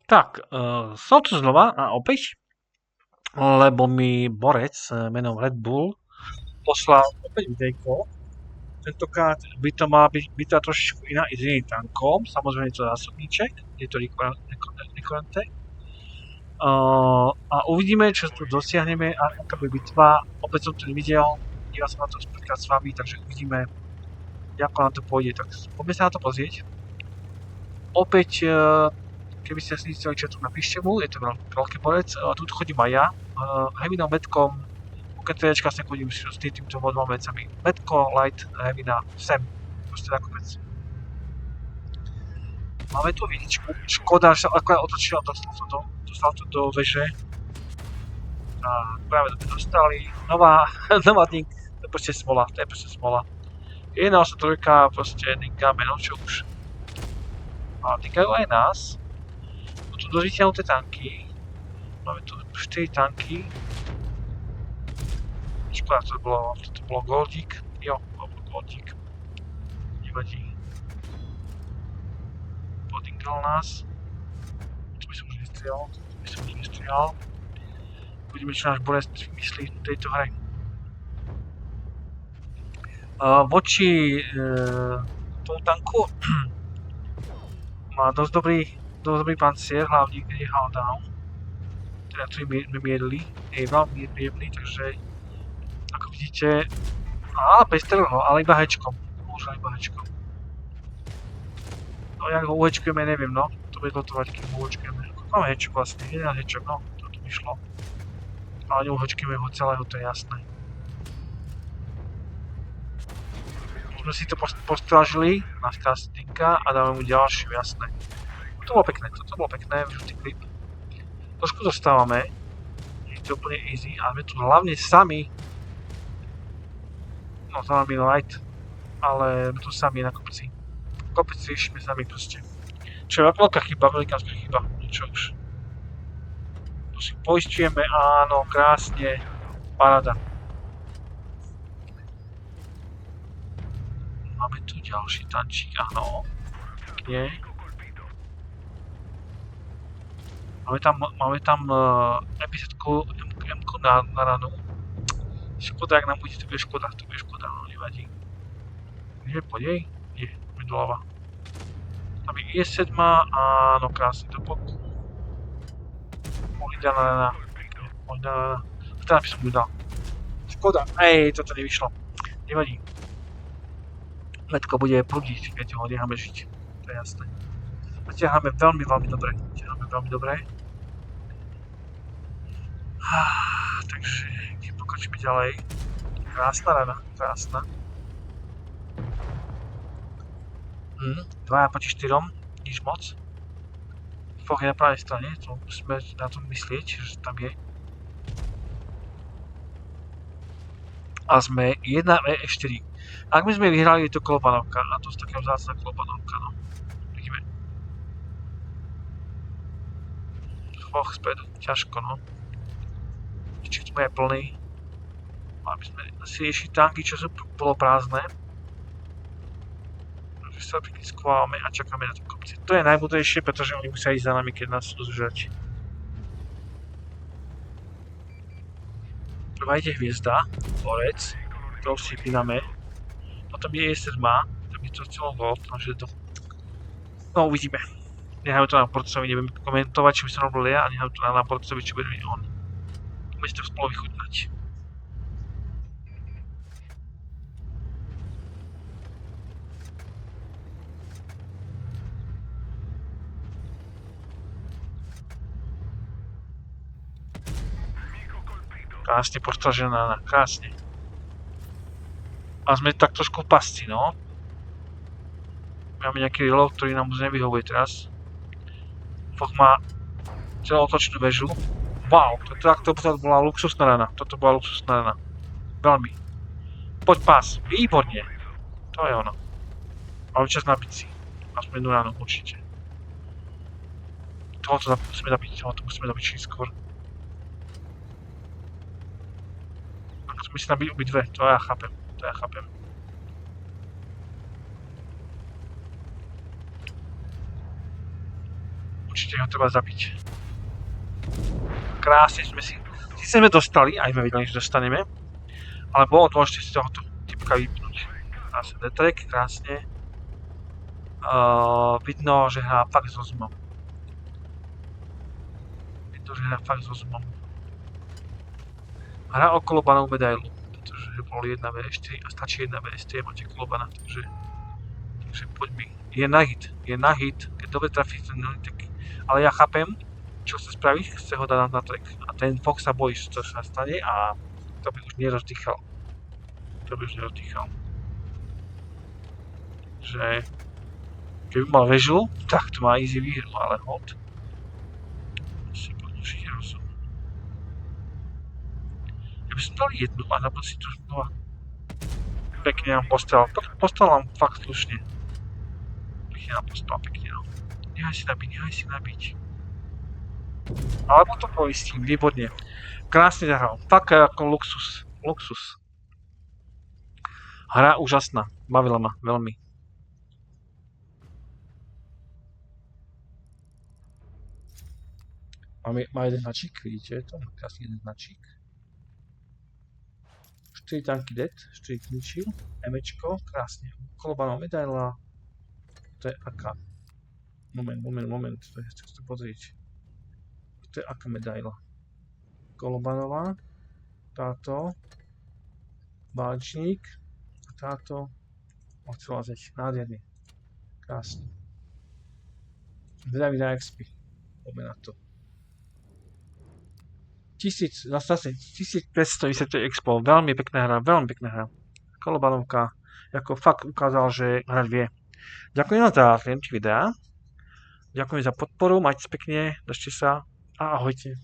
Tak, som tu znova a opäť, lebo mi borec menom Red Bull poslal opäť videjko. Tentokrát by to mala byť to trošičku iná i s iným tankom, samozrejme je to zásobníček, je to Recurrente. A uvidíme, čo tu dosiahneme a aká by bitva. Opäť som to nevidel, díval som na to prvýkrát s vami, takže uvidíme, ako nám to pôjde. Tak poďme sa na to pozrieť. Opäť keby ste si chceli četu, napíšte mu, je to veľký borec. Tu chodím aj ja. Heavy metkom, UKTčka sa chodím s týmto dvoma vecami. Metko, light, heavy sem. Proste takú vec. Máme tu vidičku. Škoda, že sa akorát otočila, dostal to do veže. A práve to dostali. Nová link, to je proste smola, Jedna sa trojka, proste dinkáme, no čo už. A týkajú aj nás. Tu dosť vytiahnuté tanky. Máme tu 4 tanky. Škoda, to bolo goldík. Jo, to bol goldík. Nevadí. Podingal nás. To by som už nestrieľal. Budeme, čo náš borec myslí v tejto hre. Voči tomu tanku má dosť dobrý pancier, hlavne keď je hull down. Teda tu mi miedli, je veľmi príjemný, takže ako vidíte, prestrel ho, ale iba hečkom. Možno iba hečkom. No jak ho uhečkujeme, neviem, no. To bude dotovať, keď ho uhečkujeme. Máme hečok vlastne, jeden hečok, no. To tu vyšlo. Ale neuhečkujeme ho celého, to je jasné. Sme si to postrážili na Starlinka a dáme mu ďalšiu, jasné. Toto bolo pekné, žltý klip. Trošku dostávame, je to úplne easy, ale sme tu hlavne sami. No to máme light, ale sme tu sami na kopci. Kopci riešime sami proste. Čo je veľká chyba, velikánska chyba, niečo už. Tu si poistujeme, áno, krásne, paráda. Máme tu ďalší tančík, áno, pekne. Máme tam epizódku M-ku na ranu. Škoda, ak nám bude, to bude škoda, no nevadí. Ideme po nej? Nie, ideme doľava. Tam je IS-7, áno, krásny topok. Mohli dať na rana. Teda by som mu dal. Škoda, toto nevyšlo. Nevadí. Metko bude prúdiť, keď ho necháme žiť. To je jasné. A ťaháme veľmi dobre. Takže pokračujeme ďalej. Krásna rana, krásna. 2 proti 4, nič moc. Foch je na pravej strane, to musíme na tom myslieť, že tam je. A sme 1v4. Ak by sme vyhrali, je to klobanovka, a to je taká vzácna klobanovka, no. Vidíme. Foch späť, ťažko, no. Čiže tu je plný. Aby sme si riešili tanky, čo sú poloprázdne. Takže sa prikliskováme a čakáme na tú kopci. To je najmudrejšie, pretože oni musia ísť za nami, keď nás chcú zžrať. Prvá ide hviezda, borec, ktorou si píname. Potom je IS-7, tam je to celom gold, takže to... No uvidíme. Nechajú to na porcovi, nebudem komentovať, čo by som robil ja, a nechajú to na porcovi, čo bude on. Budeme si to spolu vychutnať. Krásne postražená, krásne. A sme tak trošku v pasci, no. Máme nejaký reload, ktorý nám už nevyhovuje teraz. Foch má celotočnú väžu. Wow, toto bola luxusná rana. Veľmi. Poď pás, výborne. To je ono. Máme čas nabiť si. Aspoň jednu ránu, určite. Tohoto musíme nabiť skôr. Ako sme si nabili obidve, to ja chápem. určite ho treba zabiť. Krásne sme dostali, aj sme videli, že dostaneme, ale bolo dôležité si tohoto typka vypnúť. Krásne detrek, krásne. Vidno, že hrá fakt s rozumom. Hra o kolobanovú medailu, pretože bol 1v4 a stačí 1v4 a máte kolobana, takže poďme. Je na hit, keď dobre trafí ten tak, ale ja chápem, čo chce spraviť, chce ho dať na trek. A ten Fox sa bojí, čo sa stane a to by už nerozdýchal. Že keby mal väžu, tak to má easy výhru, ale hod. Si podlúžiť rozum. Ja by som dal jednu a na si tu znova. Pekne nám postrel. Postrel nám fakt slušne. Pekne nám postrel, pekne no. Nechaj si nabiť. Alebo to poistím, výborne. Krásne zahral. Fakt ako luxus. Hra úžasná. Bavila ma veľmi. Má jeden značík, vidíte to? Má krásny jeden značík. 4 tanky dead, 4 kničil, Mčko, krásne. Kolobanová medaila. To je aká? Moment, to je chcem pozrieť. To je aká medaila? Kolobanová, táto, báčnik a táto ocelázeť. Nádherný. Krásne. Zdraví na XP. Poďme na to. 1510 expo, veľmi pekná hra. Kolobanovka, ako fakt ukázal, že hrať vie. Ďakujem za videa. Ďakujem za podporu, majte sa pekne, držte sa a ahojte.